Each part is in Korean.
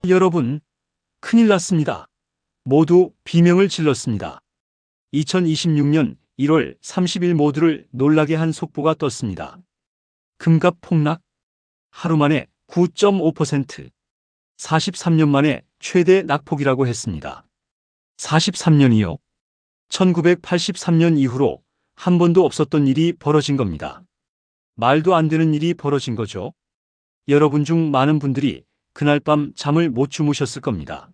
여러분, 큰일 났습니다. 모두 비명을 질렀습니다. 2026년 1월 30일 모두를 놀라게 한 속보가 떴습니다. 금값 폭락, 하루 만에 9.5%, 43년 만에 최대 낙폭이라고 했습니다. 43년이요? 1983년 이후로 한 번도 없었던 일이 벌어진 겁니다. 말도 안 되는 일이 벌어진 거죠. 여러분 중 많은 분들이 그날 밤 잠을 못 주무셨을 겁니다.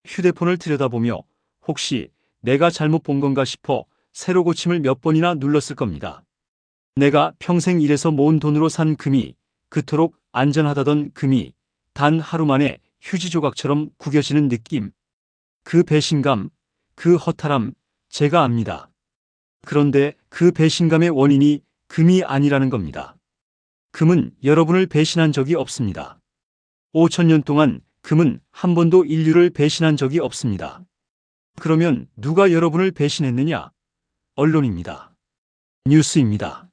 휴대폰을 들여다보며 혹시 내가 잘못 본 건가 싶어 새로 고침을 몇 번이나 눌렀을 겁니다. 내가 평생 일해서 모은 돈으로 산 금이, 그토록 안전하다던 금이 단 하루 만에 휴지 조각처럼 구겨지는 느낌. 그 배신감, 그 허탈함, 제가 압니다. 그런데 그 배신감의 원인이 금이 아니라는 겁니다. 금은 여러분을 배신한 적이 없습니다. 5천년 동안 금은 한 번도 인류를 배신한 적이 없습니다. 그러면 누가 여러분을 배신했느냐? 언론입니다. 뉴스입니다.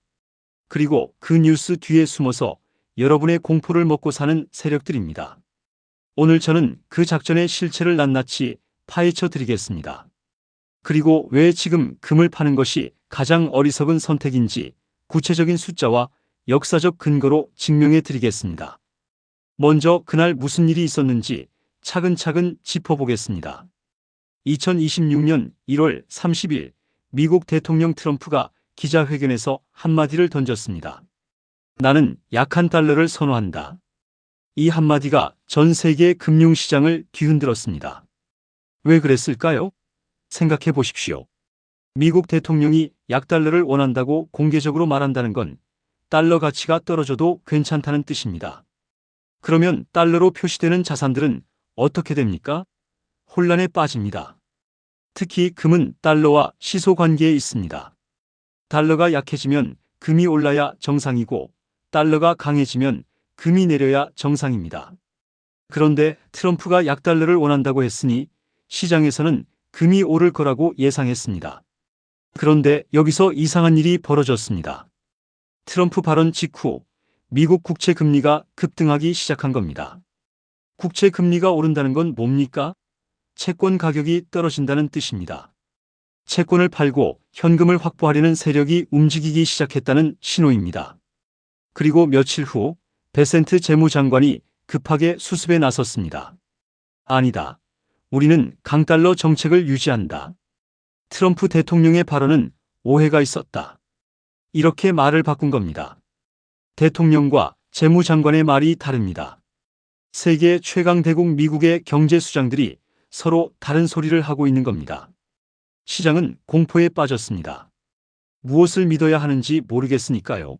그리고 그 뉴스 뒤에 숨어서 여러분의 공포를 먹고 사는 세력들입니다. 오늘 저는 그 작전의 실체를 낱낱이 파헤쳐 드리겠습니다. 그리고 왜 지금 금을 파는 것이 가장 어리석은 선택인지 구체적인 숫자와 역사적 근거로 증명해 드리겠습니다. 먼저 그날 무슨 일이 있었는지 차근차근 짚어보겠습니다. 2026년 1월 30일 미국 대통령 트럼프가 기자회견에서 한마디를 던졌습니다. 나는 약한 달러를 선호한다. 이 한마디가 전 세계 금융시장을 뒤흔들었습니다. 왜 그랬을까요? 생각해 보십시오. 미국 대통령이 약달러를 원한다고 공개적으로 말한다는 건 달러 가치가 떨어져도 괜찮다는 뜻입니다. 그러면 달러로 표시되는 자산들은 어떻게 됩니까? 혼란에 빠집니다. 특히 금은 달러와 시소 관계에 있습니다. 달러가 약해지면 금이 올라야 정상이고 달러가 강해지면 금이 내려야 정상입니다. 그런데 트럼프가 약달러를 원한다고 했으니 시장에서는 금이 오를 거라고 예상했습니다. 그런데 여기서 이상한 일이 벌어졌습니다. 트럼프 발언 직후 미국 국채 금리가 급등하기 시작한 겁니다. 국채 금리가 오른다는 건 뭡니까? 채권 가격이 떨어진다는 뜻입니다. 채권을 팔고 현금을 확보하려는 세력이 움직이기 시작했다는 신호입니다. 그리고 며칠 후 베센트 재무장관이 급하게 수습에 나섰습니다. 아니다. 우리는 강달러 정책을 유지한다. 트럼프 대통령의 발언은 오해가 있었다. 이렇게 말을 바꾼 겁니다. 대통령과 재무장관의 말이 다릅니다. 세계 최강 대국 미국의 경제수장들이 서로 다른 소리를 하고 있는 겁니다. 시장은 공포에 빠졌습니다. 무엇을 믿어야 하는지 모르겠으니까요.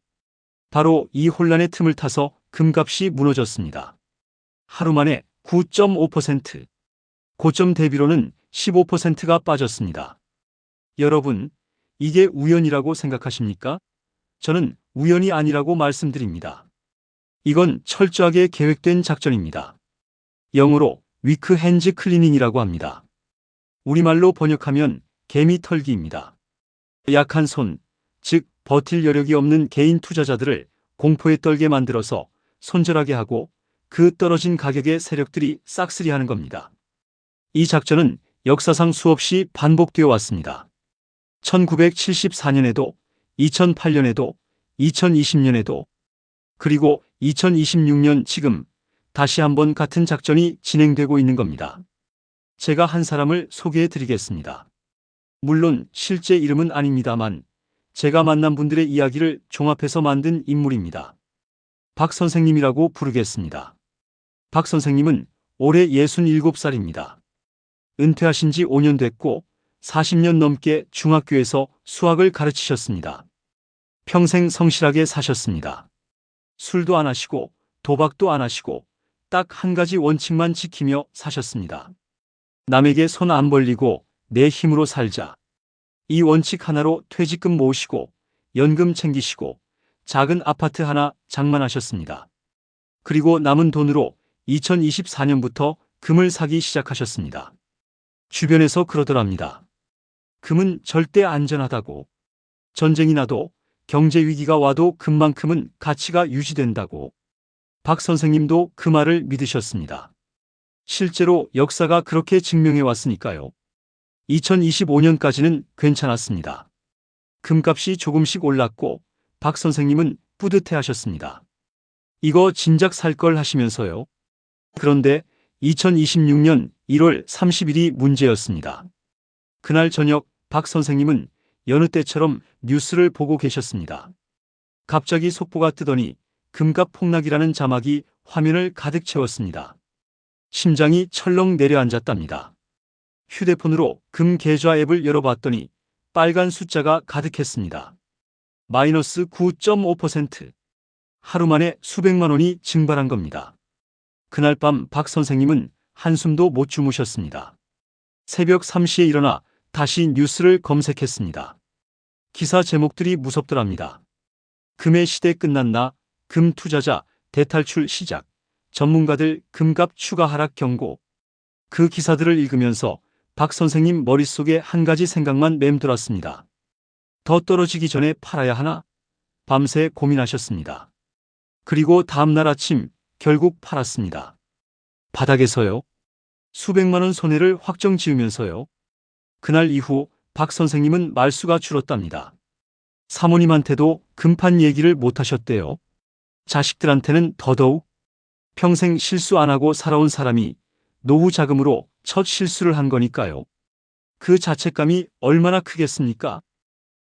바로 이 혼란의 틈을 타서 금값이 무너졌습니다. 하루 만에 9.5%, 고점 대비로는 15%가 빠졌습니다. 여러분, 이게 우연이라고 생각하십니까? 저는 우연이 아니라고 말씀드립니다. 이건 철저하게 계획된 작전입니다. 영어로 위크 핸즈 클리닝이라고 합니다. 우리말로 번역하면 개미 털기입니다. 약한 손, 즉 버틸 여력이 없는 개인 투자자들을 공포에 떨게 만들어서 손절하게 하고 그 떨어진 가격의 세력들이 싹쓸이하는 겁니다. 이 작전은 역사상 수없이 반복되어 왔습니다. 1974년에도, 2008년에도, 2020년에도, 그리고 2026년 지금 다시 한번 같은 작전이 진행되고 있는 겁니다. 제가 한 사람을 소개해 드리겠습니다. 물론 실제 이름은 아닙니다만 제가 만난 분들의 이야기를 종합해서 만든 인물입니다. 박 선생님이라고 부르겠습니다. 박 선생님은 올해 67살입니다. 은퇴하신 지 5년 됐고 40년 넘게 중학교에서 수학을 가르치셨습니다. 평생 성실하게 사셨습니다. 술도 안 하시고 도박도 안 하시고 딱 한 가지 원칙만 지키며 사셨습니다. 남에게 손 안 벌리고 내 힘으로 살자. 이 원칙 하나로 퇴직금 모으시고 연금 챙기시고 작은 아파트 하나 장만하셨습니다. 그리고 남은 돈으로 2024년부터 금을 사기 시작하셨습니다. 주변에서 그러더랍니다. 금은 절대 안전하다고. 전쟁이 나도 경제 위기가 와도 금만큼은 가치가 유지된다고. 박 선생님도 그 말을 믿으셨습니다. 실제로 역사가 그렇게 증명해 왔으니까요. 2025년까지는 괜찮았습니다. 금값이 조금씩 올랐고 박 선생님은 뿌듯해 하셨습니다. 이거 진작 살 걸 하시면서요. 그런데 2026년 1월 30일이 문제였습니다. 그날 저녁 박 선생님은 여느 때처럼 뉴스를 보고 계셨습니다. 갑자기 속보가 뜨더니 금값 폭락이라는 자막이 화면을 가득 채웠습니다. 심장이 철렁 내려앉았답니다. 휴대폰으로 금 계좌 앱을 열어봤더니 빨간 숫자가 가득했습니다. 마이너스 9.5%. 하루 만에 수백만 원이 증발한 겁니다. 그날 밤 박 선생님은 한숨도 못 주무셨습니다. 새벽 3시에 일어나 다시 뉴스를 검색했습니다. 기사 제목들이 무섭더랍니다. 금의 시대 끝났나? 금 투자자 대탈출 시작. 전문가들 금값 추가 하락 경고. 그 기사들을 읽으면서 박 선생님 머릿속에 한 가지 생각만 맴돌았습니다. 더 떨어지기 전에 팔아야 하나? 밤새 고민하셨습니다. 그리고 다음날 아침 결국 팔았습니다. 바닥에서요. 수백만 원 손해를 확정 지으면서요. 그날 이후 박 선생님은 말수가 줄었답니다. 사모님한테도 금판 얘기를 못하셨대요. 자식들한테는 더더욱. 평생 실수 안 하고 살아온 사람이 노후 자금으로 첫 실수를 한 거니까요. 그 자책감이 얼마나 크겠습니까?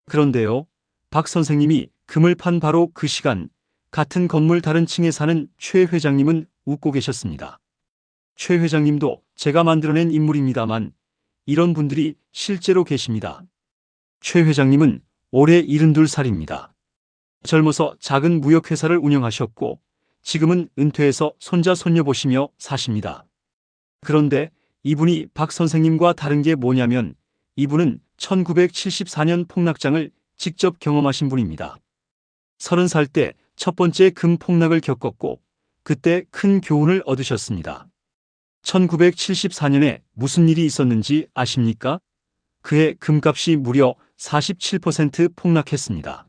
그런데요, 박 선생님이 금을 판 바로 그 시간, 같은 건물 다른 층에 사는 최 회장님은 웃고 계셨습니다. 최 회장님도 제가 만들어낸 인물입니다만 이런 분들이 실제로 계십니다. 최 회장님은 올해 72살입니다. 젊어서 작은 무역회사를 운영하셨고 지금은 은퇴해서 손자 손녀 보시며 사십니다. 그런데 이분이 박 선생님과 다른 게 뭐냐면 이분은 1974년 폭락장을 직접 경험하신 분입니다. 30살 때 첫 번째 금 폭락을 겪었고 그때 큰 교훈을 얻으셨습니다. 1974년에 무슨 일이 있었는지 아십니까? 그해 금값이 무려 47% 폭락했습니다.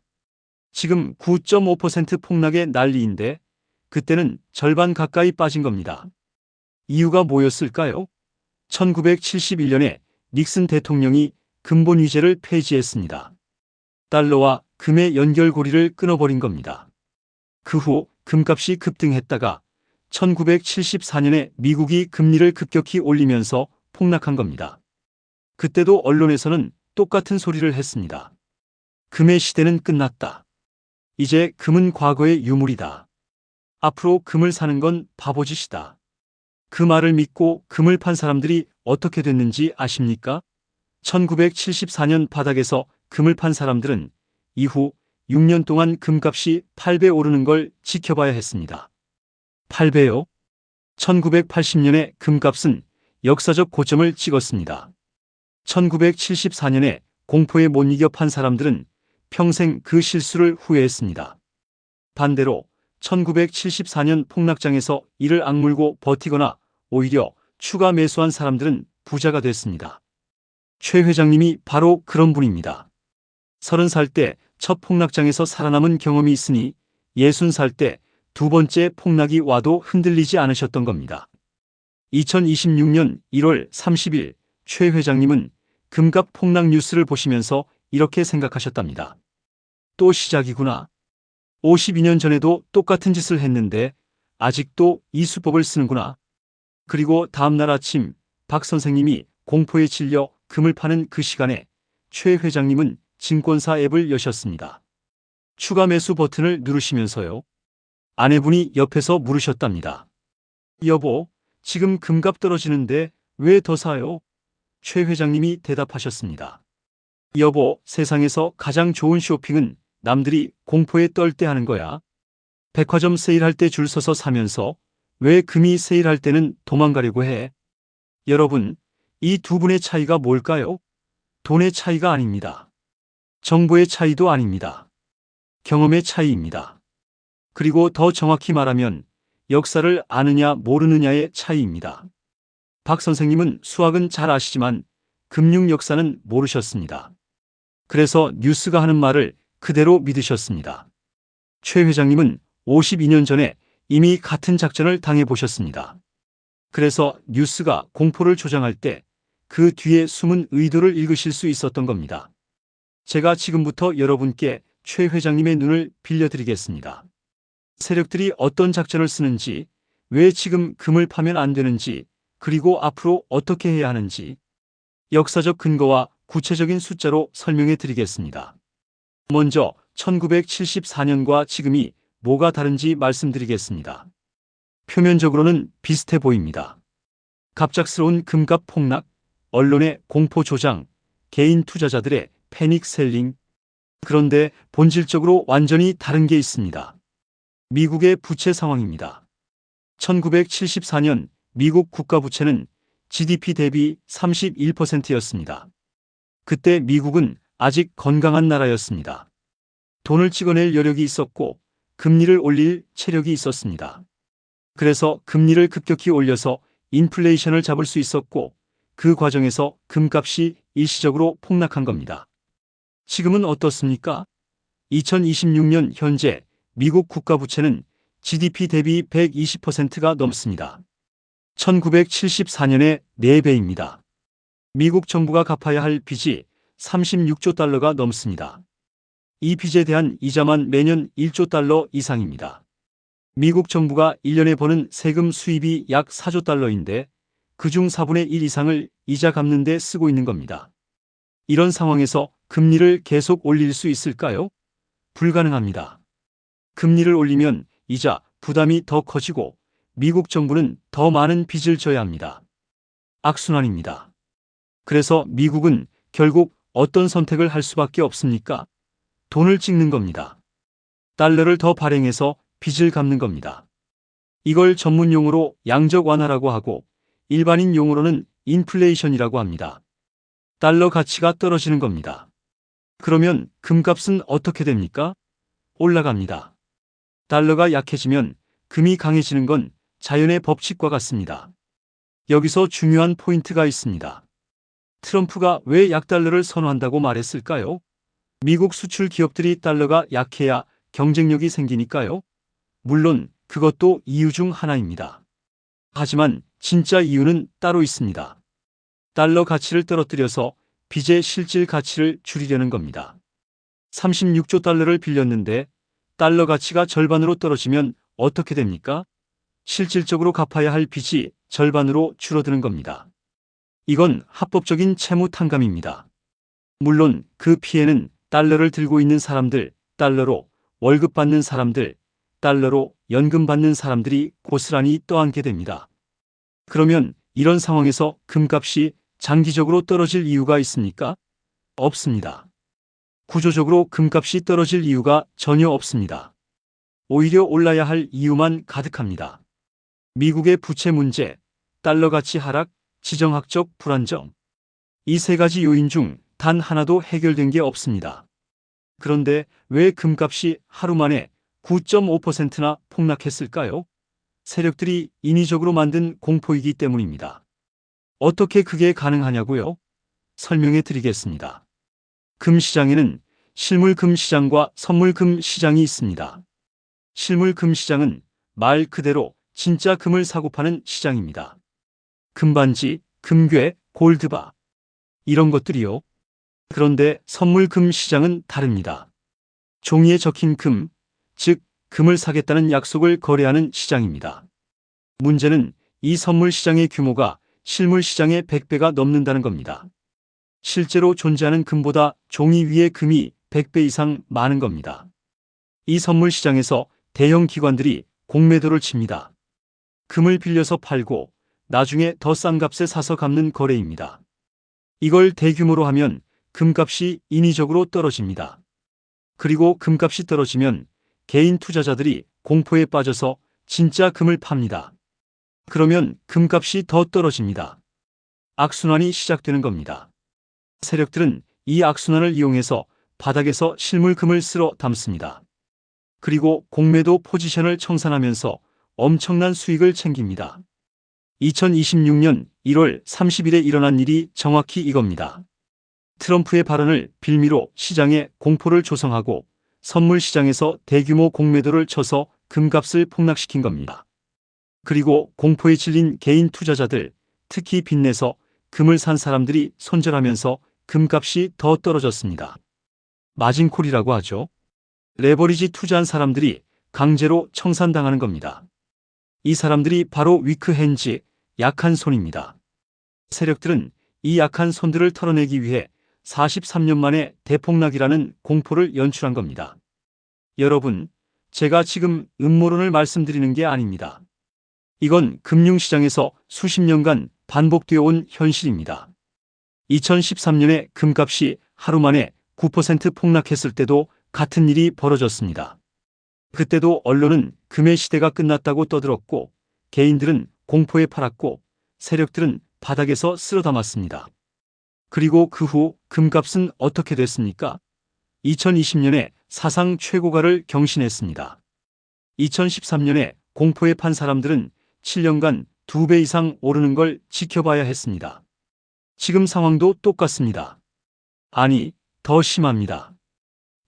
지금 9.5% 폭락의 난리인데 그때는 절반 가까이 빠진 겁니다. 이유가 뭐였을까요? 1971년에 닉슨 대통령이 금본 위제를 폐지했습니다. 달러와 금의 연결고리를 끊어버린 겁니다. 그 후 금값이 급등했다가 1974년에 미국이 금리를 급격히 올리면서 폭락한 겁니다. 그때도 언론에서는 똑같은 소리를 했습니다. 금의 시대는 끝났다. 이제 금은 과거의 유물이다. 앞으로 금을 사는 건 바보짓이다. 그 말을 믿고 금을 판 사람들이 어떻게 됐는지 아십니까? 1974년 바닥에서 금을 판 사람들은 이후 6년 동안 금값이 8배 오르는 걸 지켜봐야 했습니다. 8배요? 1980년에 금값은 역사적 고점을 찍었습니다. 1974년에 공포에 못 이겨 판 사람들은 평생 그 실수를 후회했습니다. 반대로 1974년 폭락장에서 이를 악물고 버티거나 오히려 추가 매수한 사람들은 부자가 됐습니다. 최 회장님이 바로 그런 분입니다. 30살 때 첫 폭락장에서 살아남은 경험이 있으니 60살 때 두 번째 폭락이 와도 흔들리지 않으셨던 겁니다. 2026년 1월 30일 최 회장님은 금값 폭락 뉴스를 보시면서 이렇게 생각하셨답니다. 또 시작이구나. 52년 전에도 똑같은 짓을 했는데 아직도 이 수법을 쓰는구나. 그리고 다음날 아침 박 선생님이 공포에 질려 금을 파는 그 시간에 최 회장님은 증권사 앱을 여셨습니다. 추가 매수 버튼을 누르시면서요. 아내분이 옆에서 물으셨답니다. 여보, 지금 금값 떨어지는데 왜 더 사요? 최 회장님이 대답하셨습니다. 여보, 세상에서 가장 좋은 쇼핑은 남들이 공포에 떨 때 하는 거야. 백화점 세일할 때 줄 서서 사면서 왜 금이 세일할 때는 도망가려고 해? 여러분, 이 두 분의 차이가 뭘까요? 돈의 차이가 아닙니다. 정보의 차이도 아닙니다. 경험의 차이입니다. 그리고 더 정확히 말하면 역사를 아느냐 모르느냐의 차이입니다. 박 선생님은 수학은 잘 아시지만 금융 역사는 모르셨습니다. 그래서 뉴스가 하는 말을 그대로 믿으셨습니다. 최 회장님은 52년 전에 이미 같은 작전을 당해보셨습니다. 그래서 뉴스가 공포를 조장할 때 그 뒤에 숨은 의도를 읽으실 수 있었던 겁니다. 제가 지금부터 여러분께 최 회장님의 눈을 빌려드리겠습니다. 세력들이 어떤 작전을 쓰는지, 왜 지금 금을 파면 안 되는지, 그리고 앞으로 어떻게 해야 하는지 역사적 근거와 구체적인 숫자로 설명해 드리겠습니다. 먼저 1974년과 지금이 뭐가 다른지 말씀드리겠습니다. 표면적으로는 비슷해 보입니다. 갑작스러운 금값 폭락, 언론의 공포 조장, 개인 투자자들의 패닉 셀링. 그런데 본질적으로 완전히 다른 게 있습니다. 미국의 부채 상황입니다. 1974년 미국 국가부채는 GDP 대비 31%였습니다. 그때 미국은 아직 건강한 나라였습니다. 돈을 찍어낼 여력이 있었고 금리를 올릴 체력이 있었습니다. 그래서 금리를 급격히 올려서 인플레이션을 잡을 수 있었고 그 과정에서 금값이 일시적으로 폭락한 겁니다. 지금은 어떻습니까? 2026년 현재 미국 국가부채는 GDP 대비 120%가 넘습니다. 1974년의 4배입니다. 미국 정부가 갚아야 할 빚이 36조 달러가 넘습니다. 이 빚에 대한 이자만 매년 1조 달러 이상입니다. 미국 정부가 1년에 버는 세금 수입이 약 4조 달러인데 그중 4분의 1 이상을 이자 갚는 데 쓰고 있는 겁니다. 이런 상황에서 금리를 계속 올릴 수 있을까요? 불가능합니다. 금리를 올리면 이자 부담이 더 커지고 미국 정부는 더 많은 빚을 져야 합니다. 악순환입니다. 그래서 미국은 결국 어떤 선택을 할 수밖에 없습니까? 돈을 찍는 겁니다. 달러를 더 발행해서 빚을 갚는 겁니다. 이걸 전문 용어로 양적 완화라고 하고 일반인 용어로는 인플레이션이라고 합니다. 달러 가치가 떨어지는 겁니다. 그러면 금값은 어떻게 됩니까? 올라갑니다. 달러가 약해지면 금이 강해지는 건 자연의 법칙과 같습니다. 여기서 중요한 포인트가 있습니다. 트럼프가 왜 약달러를 선호한다고 말했을까요? 미국 수출 기업들이 달러가 약해야 경쟁력이 생기니까요? 물론 그것도 이유 중 하나입니다. 하지만 진짜 이유는 따로 있습니다. 달러 가치를 떨어뜨려서 빚의 실질 가치를 줄이려는 겁니다. 36조 달러를 빌렸는데 달러 가치가 절반으로 떨어지면 어떻게 됩니까? 실질적으로 갚아야 할 빚이 절반으로 줄어드는 겁니다. 이건 합법적인 채무 탕감입니다. 물론 그 피해는 달러를 들고 있는 사람들, 달러로 월급 받는 사람들, 달러로 연금 받는 사람들이 고스란히 떠안게 됩니다. 그러면 이런 상황에서 금값이 장기적으로 떨어질 이유가 있습니까? 없습니다. 구조적으로 금값이 떨어질 이유가 전혀 없습니다. 오히려 올라야 할 이유만 가득합니다. 미국의 부채 문제, 달러 가치 하락, 지정학적 불안정. 이 세 가지 요인 중 단 하나도 해결된 게 없습니다. 그런데 왜 금값이 하루 만에 9.5%나 폭락했을까요? 세력들이 인위적으로 만든 공포이기 때문입니다. 어떻게 그게 가능하냐고요? 설명해 드리겠습니다. 금시장에는 실물금 시장과 선물금 시장이 있습니다. 실물금 시장은 말 그대로 진짜 금을 사고 파는 시장입니다. 금반지, 금괴, 골드바 이런 것들이요. 그런데 선물금 시장은 다릅니다. 종이에 적힌 금, 즉 금을 사겠다는 약속을 거래하는 시장입니다. 문제는 이 선물 시장의 규모가 실물 시장의 100배가 넘는다는 겁니다. 실제로 존재하는 금보다 종이 위의 금이 100배 이상 많은 겁니다. 이 선물 시장에서 대형 기관들이 공매도를 칩니다. 금을 빌려서 팔고 나중에 더 싼 값에 사서 갚는 거래입니다. 이걸 대규모로 하면 금값이 인위적으로 떨어집니다. 그리고 금값이 떨어지면 개인 투자자들이 공포에 빠져서 진짜 금을 팝니다. 그러면 금값이 더 떨어집니다. 악순환이 시작되는 겁니다. 세력들은 이 악순환을 이용해서 바닥에서 실물금을 쓸어 담습니다. 그리고 공매도 포지션을 청산하면서 엄청난 수익을 챙깁니다. 2026년 1월 30일에 일어난 일이 정확히 이겁니다. 트럼프의 발언을 빌미로 시장에 공포를 조성하고 선물 시장에서 대규모 공매도를 쳐서 금값을 폭락시킨 겁니다. 그리고 공포에 질린 개인 투자자들, 특히 빚내서 금을 산 사람들이 손절하면서 금값이 더 떨어졌습니다. 마진콜이라고 하죠. 레버리지 투자한 사람들이 강제로 청산당하는 겁니다. 이 사람들이 바로 위크 핸즈, 약한 손입니다. 세력들은 이 약한 손들을 털어내기 위해 43년 만에 대폭락이라는 공포를 연출한 겁니다. 여러분, 제가 지금 음모론을 말씀드리는 게 아닙니다. 이건 금융시장에서 수십 년간 반복되어 온 현실입니다. 2013년에 금값이 하루 만에 9% 폭락했을 때도 같은 일이 벌어졌습니다. 그때도 언론은 금의 시대가 끝났다고 떠들었고, 개인들은 공포에 팔았고, 세력들은 바닥에서 쓸어 담았습니다. 그리고 그 후 금값은 어떻게 됐습니까? 2020년에 사상 최고가를 경신했습니다. 2013년에 공포에 판 사람들은 7년간 2배 이상 오르는 걸 지켜봐야 했습니다. 지금 상황도 똑같습니다. 아니, 더 심합니다.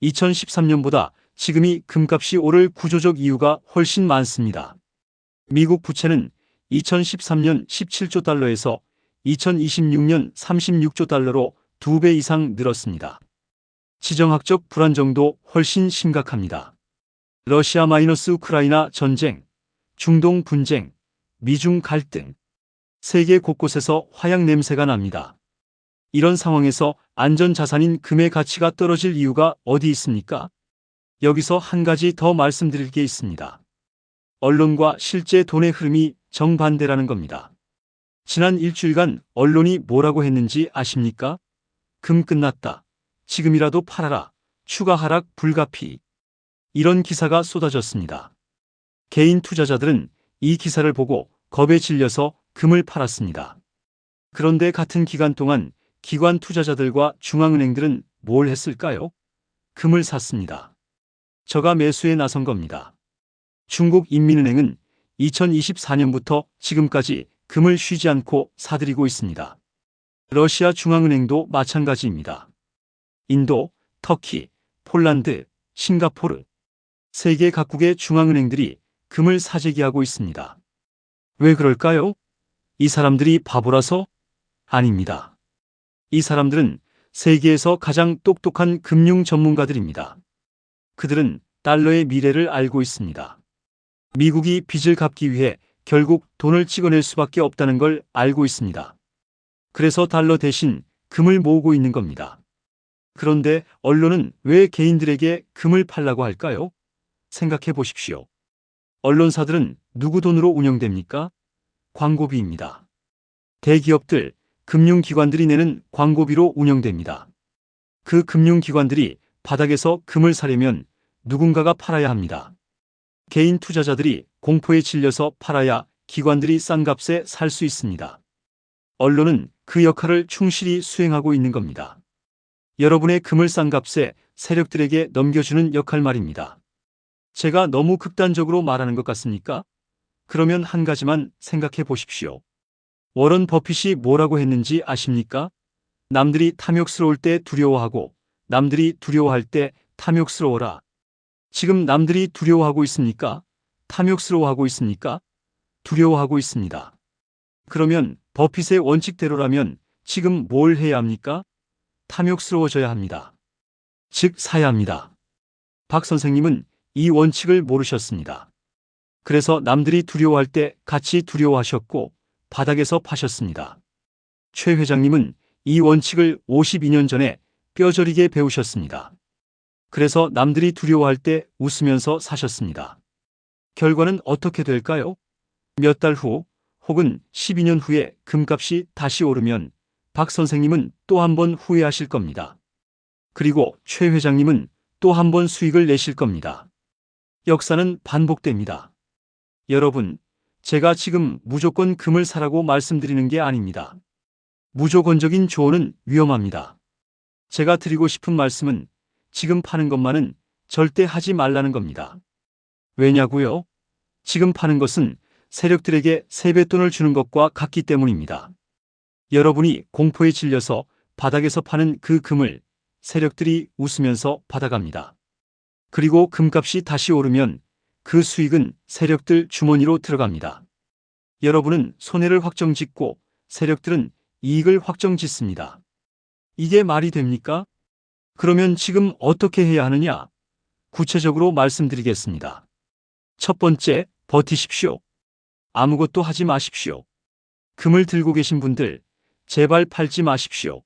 2013년보다 지금이 금값이 오를 구조적 이유가 훨씬 많습니다. 미국 부채는 2013년 17조 달러에서 2026년 36조 달러로 2배 이상 늘었습니다. 지정학적 불안정도 훨씬 심각합니다. 러시아 마이너스 우크라이나 전쟁, 중동 분쟁, 미중 갈등, 세계 곳곳에서 화약 냄새가 납니다. 이런 상황에서 안전자산인 금의 가치가 떨어질 이유가 어디 있습니까? 여기서 한 가지 더 말씀드릴 게 있습니다. 언론과 실제 돈의 흐름이 정반대라는 겁니다. 지난 일주일간 언론이 뭐라고 했는지 아십니까? 금 끝났다. 지금이라도 팔아라. 추가 하락 불가피. 이런 기사가 쏟아졌습니다. 개인 투자자들은 이 기사를 보고 겁에 질려서 금을 팔았습니다. 그런데 같은 기간 동안 기관 투자자들과 중앙은행들은 뭘 했을까요? 금을 샀습니다. 저가 매수에 나선 겁니다. 중국인민은행은 2024년부터 지금까지 금을 쉬지 않고 사들이고 있습니다. 러시아 중앙은행도 마찬가지입니다. 인도, 터키, 폴란드, 싱가포르, 세계 각국의 중앙은행들이 금을 사재기하고 있습니다. 왜 그럴까요? 이 사람들이 바보라서? 아닙니다. 이 사람들은 세계에서 가장 똑똑한 금융 전문가들입니다. 그들은 달러의 미래를 알고 있습니다. 미국이 빚을 갚기 위해 결국 돈을 찍어낼 수밖에 없다는 걸 알고 있습니다. 그래서 달러 대신 금을 모으고 있는 겁니다. 그런데 언론은 왜 개인들에게 금을 팔라고 할까요? 생각해 보십시오. 언론사들은 누구 돈으로 운영됩니까? 광고비입니다. 대기업들, 금융기관들이 내는 광고비로 운영됩니다. 그 금융기관들이 바닥에서 금을 사려면 누군가가 팔아야 합니다. 개인 투자자들이 공포에 질려서 팔아야 기관들이 싼 값에 살 수 있습니다. 언론은 그 역할을 충실히 수행하고 있는 겁니다. 여러분의 금을 싼 값에 세력들에게 넘겨주는 역할 말입니다. 제가 너무 극단적으로 말하는 것 같습니까? 그러면 한 가지만 생각해 보십시오. 워런 버핏이 뭐라고 했는지 아십니까? 남들이 탐욕스러울 때 두려워하고 남들이 두려워할 때 탐욕스러워라. 지금 남들이 두려워하고 있습니까? 탐욕스러워하고 있습니까? 두려워하고 있습니다. 그러면 버핏의 원칙대로라면 지금 뭘 해야 합니까? 탐욕스러워져야 합니다. 즉 사야 합니다. 박 선생님은 이 원칙을 모르셨습니다. 그래서 남들이 두려워할 때 같이 두려워하셨고 바닥에서 파셨습니다. 최 회장님은 이 원칙을 52년 전에 뼈저리게 배우셨습니다. 그래서 남들이 두려워할 때 웃으면서 사셨습니다. 결과는 어떻게 될까요? 몇 달 후 혹은 12년 후에 금값이 다시 오르면 박 선생님은 또 한 번 후회하실 겁니다. 그리고 최 회장님은 또 한 번 수익을 내실 겁니다. 역사는 반복됩니다. 여러분, 제가 지금 무조건 금을 사라고 말씀드리는 게 아닙니다. 무조건적인 조언은 위험합니다. 제가 드리고 싶은 말씀은 지금 파는 것만은 절대 하지 말라는 겁니다. 왜냐고요? 지금 파는 것은 세력들에게 세뱃돈을 주는 것과 같기 때문입니다. 여러분이 공포에 질려서 바닥에서 파는 그 금을 세력들이 웃으면서 받아갑니다. 그리고 금값이 다시 오르면 그 수익은 세력들 주머니로 들어갑니다. 여러분은 손해를 확정 짓고 세력들은 이익을 확정 짓습니다. 이게 말이 됩니까? 그러면 지금 어떻게 해야 하느냐? 구체적으로 말씀드리겠습니다. 첫 번째, 버티십시오. 아무것도 하지 마십시오. 금을 들고 계신 분들, 제발 팔지 마십시오.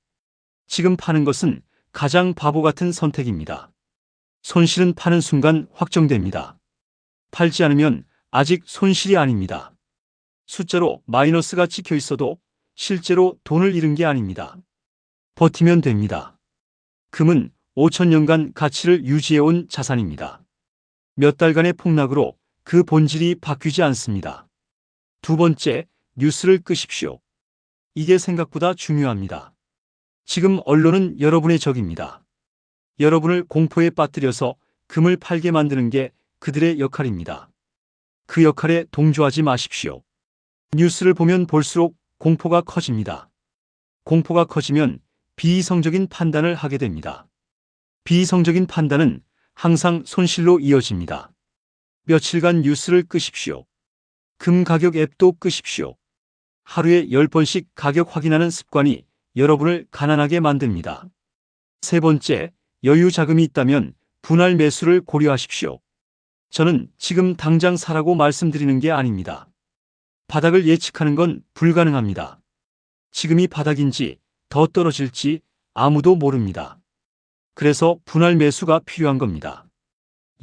지금 파는 것은 가장 바보 같은 선택입니다. 손실은 파는 순간 확정됩니다. 팔지 않으면 아직 손실이 아닙니다. 숫자로 마이너스가 찍혀 있어도 실제로 돈을 잃은 게 아닙니다. 버티면 됩니다. 금은 5,000년간 가치를 유지해온 자산입니다. 몇 달간의 폭락으로 그 본질이 바뀌지 않습니다. 두 번째, 뉴스를 끄십시오. 이게 생각보다 중요합니다. 지금 언론은 여러분의 적입니다. 여러분을 공포에 빠뜨려서 금을 팔게 만드는 게 그들의 역할입니다. 그 역할에 동조하지 마십시오. 뉴스를 보면 볼수록 공포가 커집니다. 공포가 커지면 비이성적인 판단을 하게 됩니다. 비이성적인 판단은 항상 손실로 이어집니다. 며칠간 뉴스를 끄십시오. 금 가격 앱도 끄십시오. 하루에 10번씩 가격 확인하는 습관이 여러분을 가난하게 만듭니다. 세 번째, 여유 자금이 있다면 분할 매수를 고려하십시오. 저는 지금 당장 사라고 말씀드리는 게 아닙니다. 바닥을 예측하는 건 불가능합니다. 지금이 바닥인지 더 떨어질지 아무도 모릅니다. 그래서 분할 매수가 필요한 겁니다.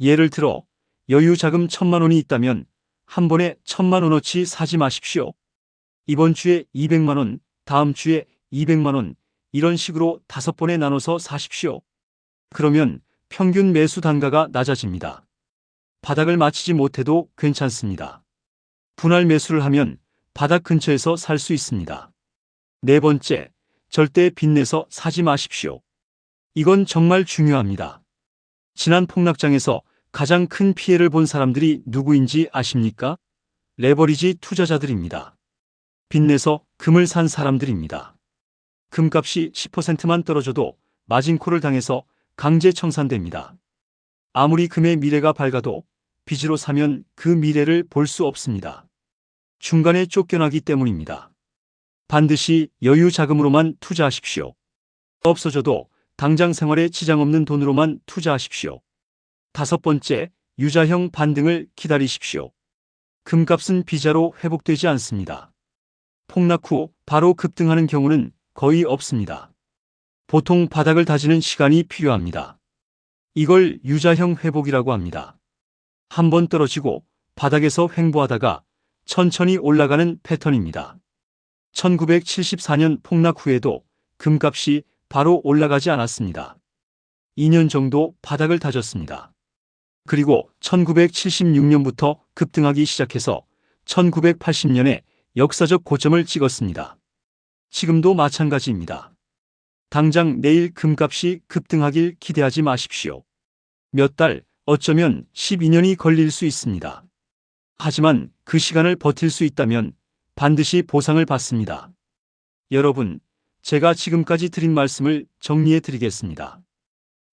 예를 들어 여유 자금 1,000만 원이 있다면 한 번에 1,000만 원어치 사지 마십시오. 이번 주에 200만 원, 다음 주에 200만 원, 이런 식으로 5번에 나눠서 사십시오. 그러면 평균 매수 단가가 낮아집니다. 바닥을 맞히지 못해도 괜찮습니다. 분할 매수를 하면 바닥 근처에서 살 수 있습니다. 네 번째, 절대 빚내서 사지 마십시오. 이건 정말 중요합니다. 지난 폭락장에서 가장 큰 피해를 본 사람들이 누구인지 아십니까? 레버리지 투자자들입니다. 빚내서 금을 산 사람들입니다. 금값이 10%만 떨어져도 마진콜을 당해서 강제 청산됩니다. 아무리 금의 미래가 밝아도 빚으로 사면 그 미래를 볼 수 없습니다. 중간에 쫓겨나기 때문입니다. 반드시 여유 자금으로만 투자하십시오. 없어져도 당장 생활에 지장 없는 돈으로만 투자하십시오. 다섯 번째, 유자형 반등을 기다리십시오. 금값은 비자로 회복되지 않습니다. 폭락 후 바로 급등하는 경우는 거의 없습니다. 보통 바닥을 다지는 시간이 필요합니다. 이걸 유자형 회복이라고 합니다. 한번 떨어지고 바닥에서 횡보하다가 천천히 올라가는 패턴입니다. 1974년 폭락 후에도 금값이 바로 올라가지 않았습니다. 2년 정도 바닥을 다졌습니다. 그리고 1976년부터 급등하기 시작해서 1980년에 역사적 고점을 찍었습니다. 지금도 마찬가지입니다. 당장 내일 금값이 급등하길 기대하지 마십시오. 몇 달, 어쩌면 12년이 걸릴 수 있습니다. 하지만 그 시간을 버틸 수 있다면 반드시 보상을 받습니다. 여러분, 제가 지금까지 드린 말씀을 정리해 드리겠습니다.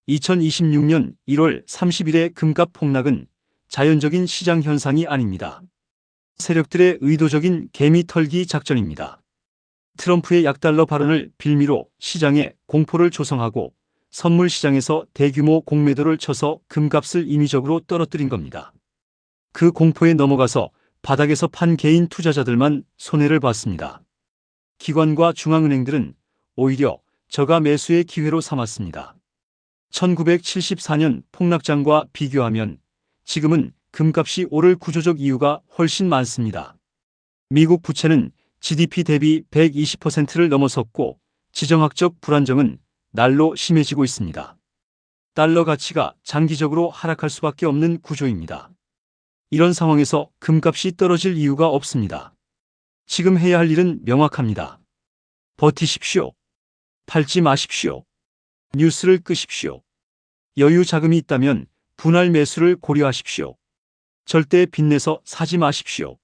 2026년 1월 30일의 금값 폭락은 자연적인 시장 현상이 아닙니다. 세력들의 의도적인 개미 털기 작전입니다. 트럼프의 약달러 발언을 빌미로 시장에 공포를 조성하고 선물 시장에서 대규모 공매도를 쳐서 금값을 인위적으로 떨어뜨린 겁니다. 그 공포에 넘어가서 바닥에서 판 개인 투자자들만 손해를 봤습니다. 기관과 중앙은행들은 오히려 저가 매수의 기회로 삼았습니다. 1974년 폭락장과 비교하면 지금은 금값이 오를 구조적 이유가 훨씬 많습니다. 미국 부채는 GDP 대비 120%를 넘어섰고 지정학적 불안정은 날로 심해지고 있습니다. 달러 가치가 장기적으로 하락할 수밖에 없는 구조입니다. 이런 상황에서 금값이 떨어질 이유가 없습니다. 지금 해야 할 일은 명확합니다. 버티십시오. 팔지 마십시오. 뉴스를 끄십시오. 여유 자금이 있다면 분할 매수를 고려하십시오. 절대 빚내서 사지 마십시오.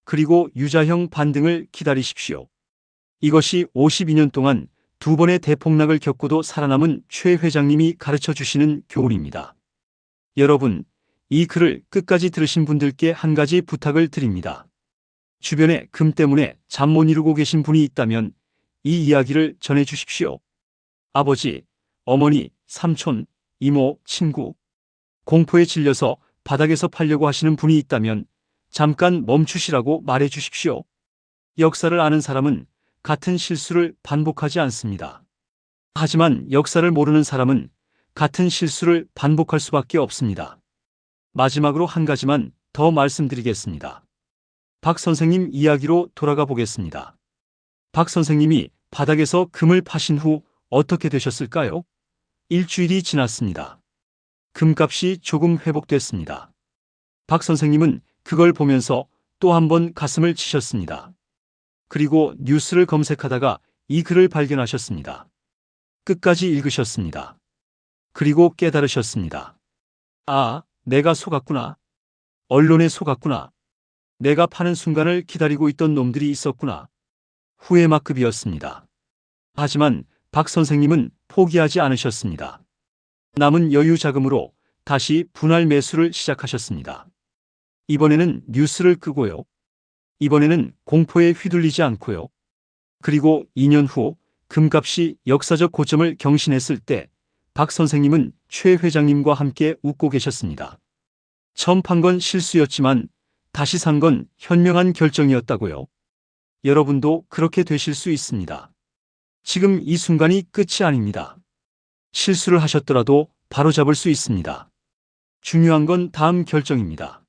그리고 유자형 반등을 기다리십시오. 이것이 52년 동안 2번의 대폭락을 겪고도 살아남은 최 회장님이 가르쳐 주시는 교훈입니다. 여러분, 이 글을 끝까지 들으신 분들께 한 가지 부탁을 드립니다. 주변에 금 때문에 잠 못 이루고 계신 분이 있다면 이 이야기를 전해 주십시오. 아버지, 어머니, 삼촌, 이모, 친구. 공포에 질려서 바닥에서 팔려고 하시는 분이 있다면 잠깐 멈추시라고 말해 주십시오. 역사를 아는 사람은 같은 실수를 반복하지 않습니다. 하지만 역사를 모르는 사람은 같은 실수를 반복할 수밖에 없습니다. 마지막으로 한 가지만 더 말씀드리겠습니다. 박 선생님 이야기로 돌아가 보겠습니다. 박 선생님이 바닥에서 금을 파신 후 어떻게 되셨을까요? 일주일이 지났습니다. 금값이 조금 회복됐습니다. 박 선생님은 그걸 보면서 또 한 번 가슴을 치셨습니다. 그리고 뉴스를 검색하다가 이 글을 발견하셨습니다. 끝까지 읽으셨습니다. 그리고 깨달으셨습니다. 아, 내가 속았구나. 언론에 속았구나. 내가 파는 순간을 기다리고 있던 놈들이 있었구나. 후회만급이었습니다. 하지만 박 선생님은 포기하지 않으셨습니다. 남은 여유 자금으로 다시 분할 매수를 시작하셨습니다. 이번에는 뉴스를 끄고요. 이번에는 공포에 휘둘리지 않고요. 그리고 2년 후 금값이 역사적 고점을 경신했을 때 박 선생님은 최 회장님과 함께 웃고 계셨습니다. 처음 판 건 실수였지만 다시 산 건 현명한 결정이었다고요. 여러분도 그렇게 되실 수 있습니다. 지금 이 순간이 끝이 아닙니다. 실수를 하셨더라도 바로잡을 수 있습니다. 중요한 건 다음 결정입니다.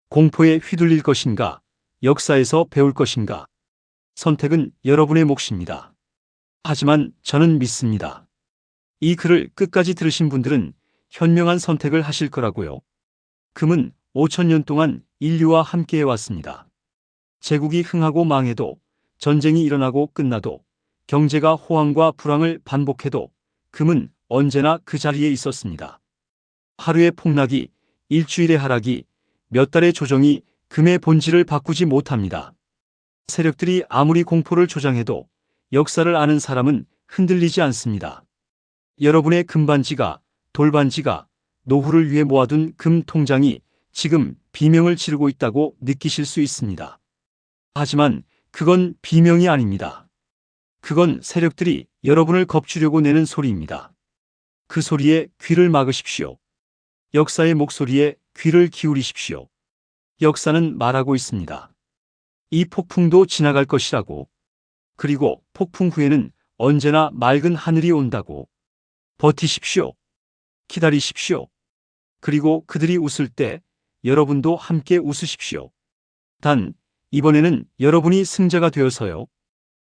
공포에 휘둘릴 것인가, 역사에서 배울 것인가. 선택은 여러분의 몫입니다. 하지만 저는 믿습니다. 이 글을 끝까지 들으신 분들은 현명한 선택을 하실 거라고요. 금은 5,000년 동안 인류와 함께 해왔습니다. 제국이 흥하고 망해도, 전쟁이 일어나고 끝나도, 경제가 호황과 불황을 반복해도 금은 언제나 그 자리에 있었습니다. 하루의 폭락이, 일주일의 하락이, 몇 달의 조정이 금의 본질을 바꾸지 못합니다. 세력들이 아무리 공포를 조장해도 역사를 아는 사람은 흔들리지 않습니다. 여러분의 금반지가, 돌반지가, 노후를 위해 모아둔 금 통장이 지금 비명을 지르고 있다고 느끼실 수 있습니다. 하지만 그건 비명이 아닙니다. 그건 세력들이 여러분을 겁주려고 내는 소리입니다. 그 소리에 귀를 막으십시오. 역사의 목소리에 귀를 기울이십시오. 역사는 말하고 있습니다. 이 폭풍도 지나갈 것이라고. 그리고 폭풍 후에는 언제나 맑은 하늘이 온다고. 버티십시오. 기다리십시오. 그리고 그들이 웃을 때 여러분도 함께 웃으십시오. 단, 이번에는 여러분이 승자가 되어서요.